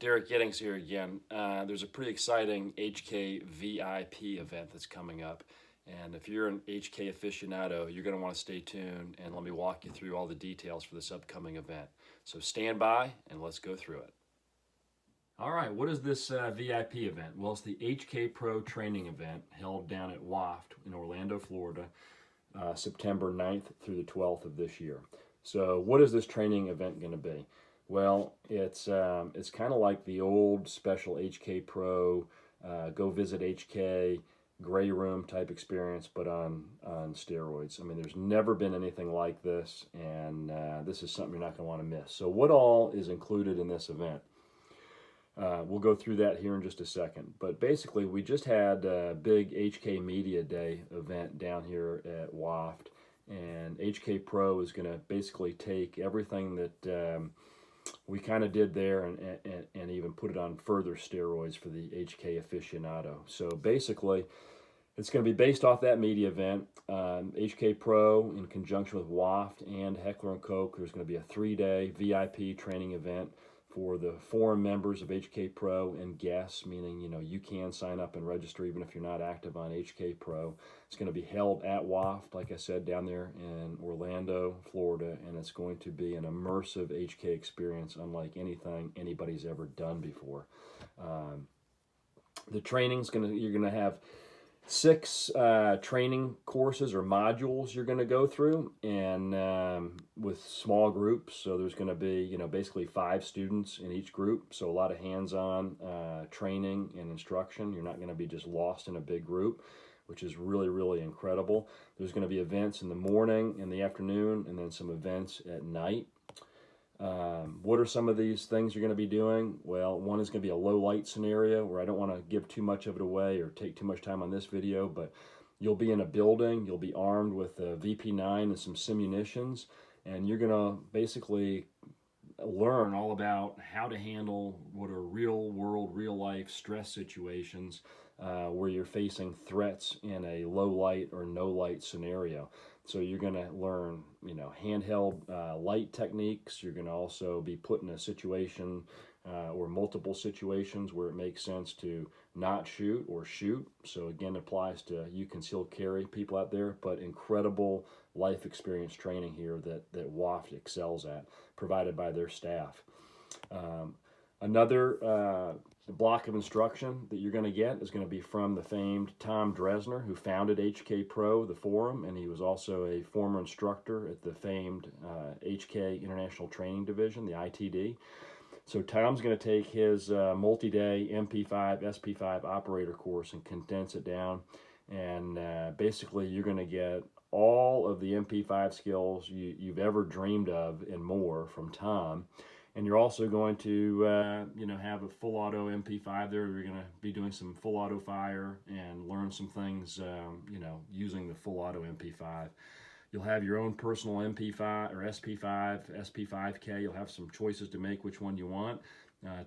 Derek Giddings here again. There's a pretty exciting HK VIP event that's coming up. And if you're an HK aficionado, you're going to want to stay tuned and let me walk you through all the details for this upcoming event. So stand by and let's go through it. All right, what is this VIP event? Well, it's the Hkpro training event held down at w.o.f.t in Orlando, Florida, September 9th through the 12th of this year. So what is this training event going to be? Well, it's kind of like the old special Hkpro, go visit HK, gray room type experience, but on steroids. I mean, there's never been anything like this, and this is something you're not going to want to miss. So what all is included in this event? We'll go through that here in just a second. But basically, we just had a big HK Media Day event down here at w.o.f.t, and Hkpro is going to basically take everything that we kind of did there and even put it on further steroids for the HK aficionado. So basically, it's going to be based off that media event. Hkpro, in conjunction with w.o.f.t and Heckler & Koch, there's going to be a 3-day VIP training event for the forum members of Hkpro and guests, meaning, you can sign up and register even if you're not active on Hkpro. It's going to be held at w.o.f.t, like I said, down there in Orlando, Florida, and it's going to be an immersive HK experience unlike anything anybody's ever done before. The training's you're going to have 6 training courses or modules you're going to go through, and with small groups. So there's going to be, basically 5 students in each group. So a lot of hands-on training and instruction. You're not going to be just lost in a big group, which is really, really incredible. There's going to be events in the morning, in the afternoon, and then some events at night. What are some of these things you're going to be doing? Well, one is going to be a low light scenario where I don't want to give too much of it away or take too much time on this video, but you'll be in a building, you'll be armed with a VP9 and some simunitions, and you're going to basically learn all about how to handle what are real world, real life stress situations where you're facing threats in a low light or no light scenario. So you're going to learn, handheld light techniques. You're going to also be put in a situation or multiple situations where it makes sense to not shoot or shoot. So again, it applies to you concealed carry people out there, but incredible life experience training here that w.o.f.t excels at, provided by their staff. Another block of instruction that you're going to get is going to be from the famed Tom Dresner, who founded Hkpro, the forum, and he was also a former instructor at the famed HK International Training Division, the ITD. So Tom's going to take his multi-day MP5, SP5 operator course and condense it down, and basically you're going to get all of the MP5 skills you've ever dreamed of and more from Tom. And you're also going to, have a full auto MP5 there. You're going to be doing some full auto fire and learn some things, using the full auto MP5. You'll have your own personal MP5 or SP5, SP5K. You'll have some choices to make which one you want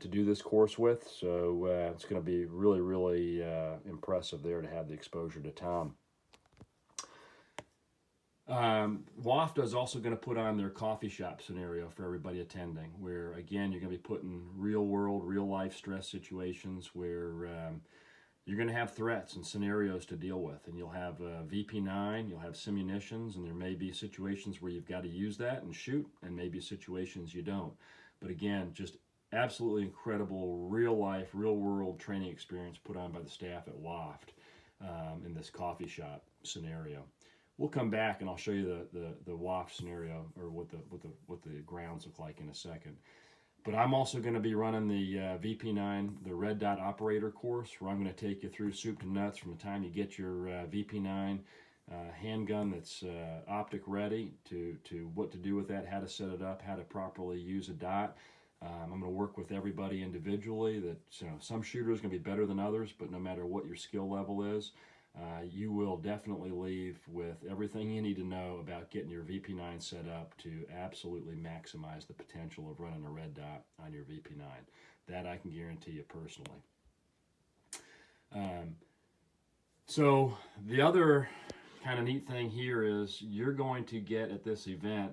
to do this course with. So it's going to be really, really impressive there to have the exposure to Tom. w.o.f.t is also going to put on their coffee shop scenario for everybody attending, where again you're going to be put in real world, real life stress situations where you're going to have threats and scenarios to deal with, and you'll have VP9, you'll have simunitions, and there may be situations where you've got to use that and shoot, and maybe situations you don't. But again, just absolutely incredible real life, real world training experience put on by the staff at w.o.f.t in this coffee shop scenario. We'll come back and I'll show you the w.o.f.t scenario, or what the grounds look like in a second. But I'm also going to be running the VP9, the red dot operator course, where I'm going to take you through soup to nuts from the time you get your VP9 handgun that's optic ready to what to do with that, how to set it up, how to properly use a dot. I'm going to work with everybody individually. That some shooters are going to be better than others, but no matter what your skill level is, you will definitely leave with everything you need to know about getting your VP9 set up to absolutely maximize the potential of running a red dot on your VP9. That I can guarantee you personally. So the other kind of neat thing here is you're going to get at this event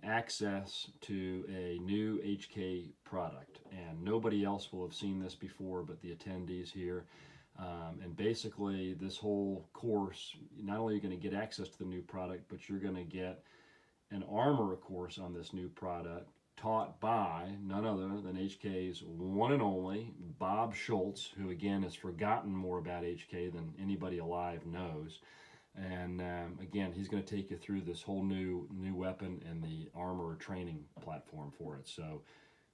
access to a new HK product, and nobody else will have seen this before but the attendees here. And basically, this whole course, not only are you going to get access to the new product, but you're going to get an Armor course on this new product taught by none other than HK's one and only Bob Schultz, who again has forgotten more about HK than anybody alive knows. And again, he's going to take you through this whole new weapon and the Armor training platform for it. So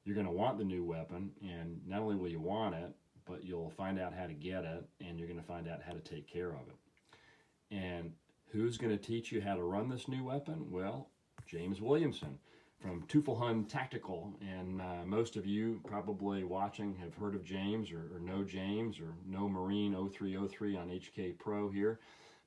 you're going to want the new weapon, and not only will you want it, but you'll find out how to get it, and you're going to find out how to take care of it. And who's going to teach you how to run this new weapon? Well, James Williamson from Teufelhund Tactical, and most of you probably watching have heard of James or know James or know Marine 0303 on Hkpro here.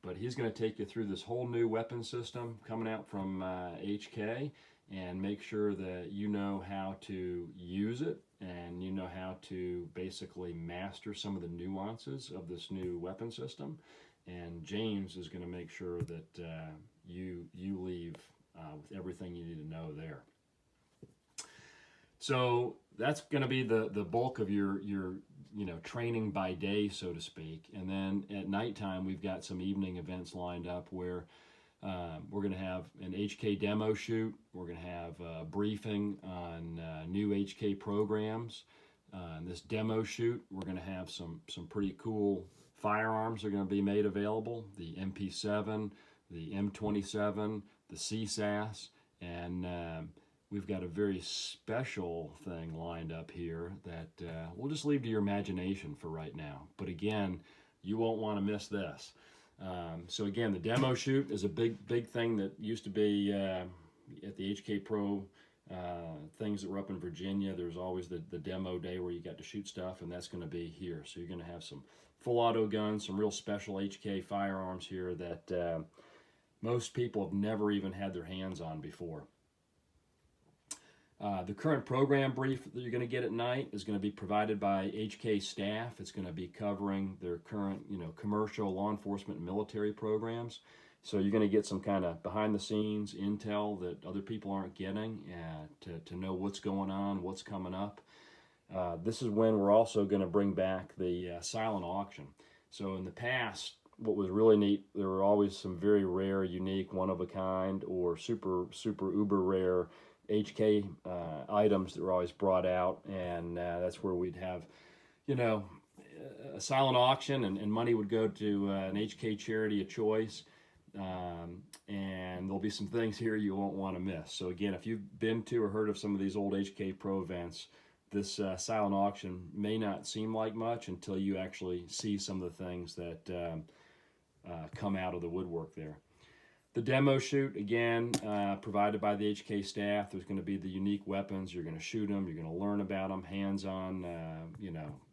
But he's going to take you through this whole new weapon system coming out from HK, and make sure that you know how to use it and you know how to basically master some of the nuances of this new weapon system. And James is going to make sure that you leave with everything you need to know there. So that's going to be the bulk of your training by day, so to speak. And then at nighttime, we've got some evening events lined up where we're going to have an HK demo shoot. We're going to have a briefing on new HK programs. In this demo shoot, we're going to have some pretty cool firearms that are going to be made available. The MP7, the M27, the CSAS, and we've got a very special thing lined up here that we'll just leave to your imagination for right now. But again, you won't want to miss this. So again, the demo shoot is a big thing that used to be at the Hkpro things that were up in Virginia. There's always the demo day where you got to shoot stuff, and that's going to be here. So you're going to have some full auto guns, some real special HK firearms here that most people have never even had their hands on before. The current program brief that you're going to get at night is going to be provided by HK staff. It's going to be covering their current, commercial, law enforcement, and military programs. So you're going to get some kind of behind-the-scenes intel that other people aren't getting to know what's going on, what's coming up. This is when we're also going to bring back the silent auction. So in the past, what was really neat, there were always some very rare, unique, one-of-a-kind, or super uber rare HK items that were always brought out, and that's where we'd have, a silent auction, and money would go to an HK charity of choice, and there'll be some things here you won't want to miss. So again, if you've been to or heard of some of these old Hkpro events, this silent auction may not seem like much until you actually see some of the things that come out of the woodwork there. The demo shoot, again, provided by the HK staff. There's going to be the unique weapons. You're going to shoot them. You're going to learn about them, hands-on.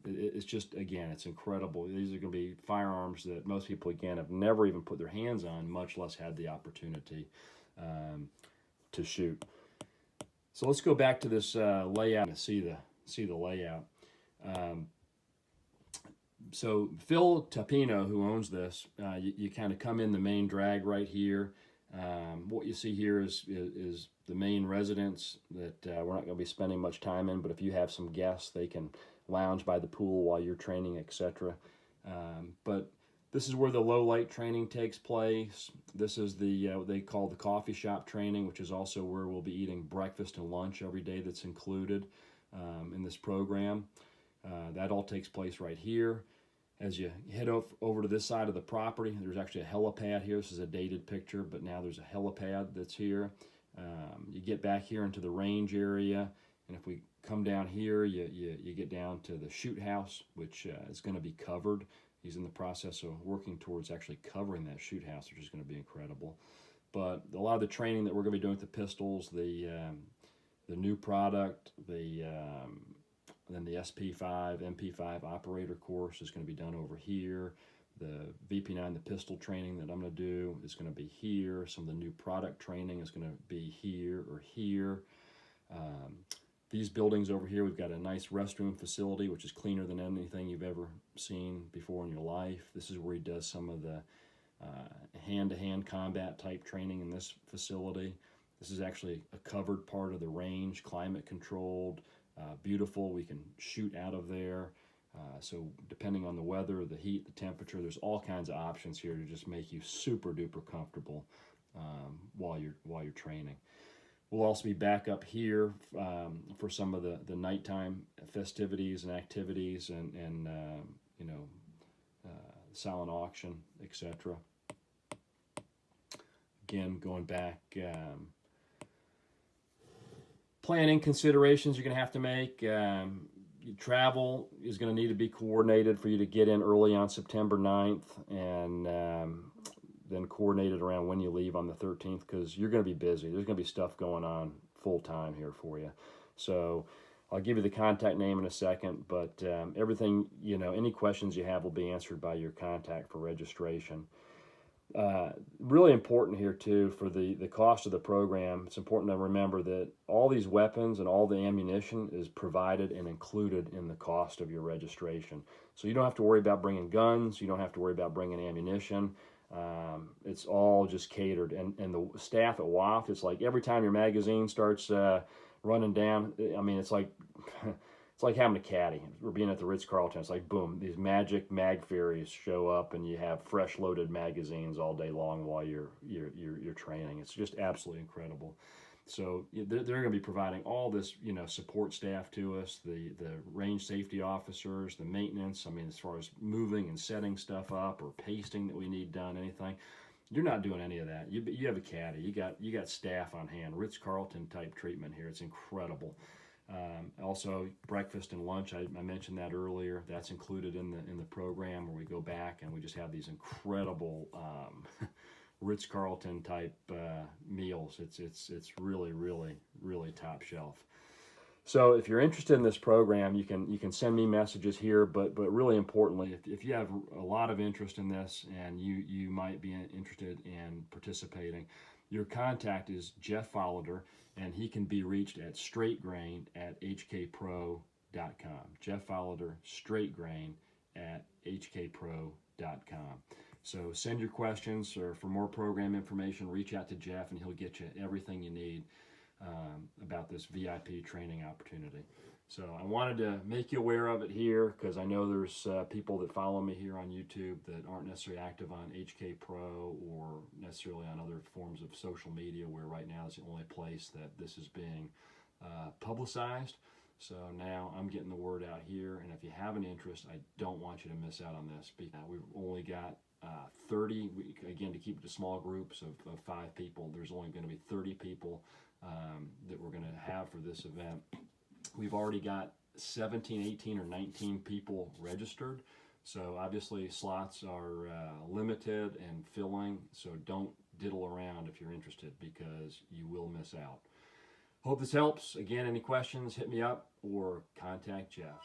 It's just, again, it's incredible. These are going to be firearms that most people, again, have never even put their hands on, much less had the opportunity to shoot. So let's go back to this layout and see the layout. So Phil Tapino, who owns this, you kind of come in the main drag right here. What you see here is the main residence that we're not going to be spending much time in, but if you have some guests, they can lounge by the pool while you're training, etc. But this is where the low light training takes place. This is the what they call the coffee shop training, which is also where we'll be eating breakfast and lunch every day that's included in this program. That all takes place right here. As you head over to this side of the property, there's actually a helipad here. This is a dated picture, but now there's a helipad that's here. You get back here into the range area, and if we come down here, you get down to the shoot house, which is going to be covered. He's in the process of working towards actually covering that shoot house, which is going to be incredible. But a lot of the training that we're going to be doing with the pistols, the new product, then the SP5, MP5 operator course is going to be done over here. The VP9, the pistol training that I'm going to do is going to be here. Some of the new product training is going to be here or here. These buildings over here, we've got a nice restroom facility, which is cleaner than anything you've ever seen before in your life. This is where he does some of the hand-to-hand combat type training in this facility. This is actually a covered part of the range, climate controlled, beautiful. We can shoot out of there. So depending on the weather, the heat, the temperature, there's all kinds of options here to just make you super duper comfortable while you're training. We'll also be back up here for some of the nighttime festivities and activities and you know, silent auction, etc. Again, going back, planning considerations you're going to have to make. Travel is going to need to be coordinated for you to get in early on September 9th and then coordinated around when you leave on the 13th, because you're going to be busy. There's going to be stuff going on full time here for you. So I'll give you the contact name in a second, but everything, you know, any questions you have will be answered by your contact for registration. Really important here too, for the cost of the program, it's important to remember that all these weapons and all the ammunition is provided and included in the cost of your registration. So you don't have to worry about bringing guns, you don't have to worry about bringing ammunition. It's all just catered, and the staff at w.o.f.t, it's like every time your magazine starts running down, I mean, it's like it's like having a caddy. We're being at the Ritz-Carlton. It's like, boom, these magic mag fairies show up, and you have fresh loaded magazines all day long while you're training. It's just absolutely incredible. So they're going to be providing all this, you know, support staff to us, the range safety officers, the maintenance. I mean, as far as moving and setting stuff up or pasting that we need done, anything. You're not doing any of that. You have a caddy. You got staff on hand. Ritz-Carlton type treatment here. It's incredible. Also, breakfast and lunch, I mentioned that earlier. That's included in the program, where we go back and we just have these incredible Ritz-Carlton type meals. It's really, really, really top shelf. So if you're interested in this program, you can send me messages here, but really importantly, if you have a lot of interest in this and you might be interested in participating, your contact is Jeff Follader, and he can be reached at straightgrain@hkpro.com. Jeff Follader, straightgrain@hkpro.com. So send your questions, or for more program information, reach out to Jeff, and he'll get you everything you need about this VIP training opportunity. So I wanted to make you aware of it here, because I know there's people that follow me here on YouTube that aren't necessarily active on Hkpro or necessarily on other forms of social media, where right now is the only place that this is being publicized. So now I'm getting the word out here, and if you have an interest, I don't want you to miss out on this. We've only got 30, again, to keep it to small groups of 5 people. There's only going to be 30 people that we're going to have for this event. We've already got 17, 18, or 19 people registered. So obviously slots are limited and filling. So don't diddle around if you're interested, because you will miss out. Hope this helps. Again, any questions, hit me up or contact Jeff.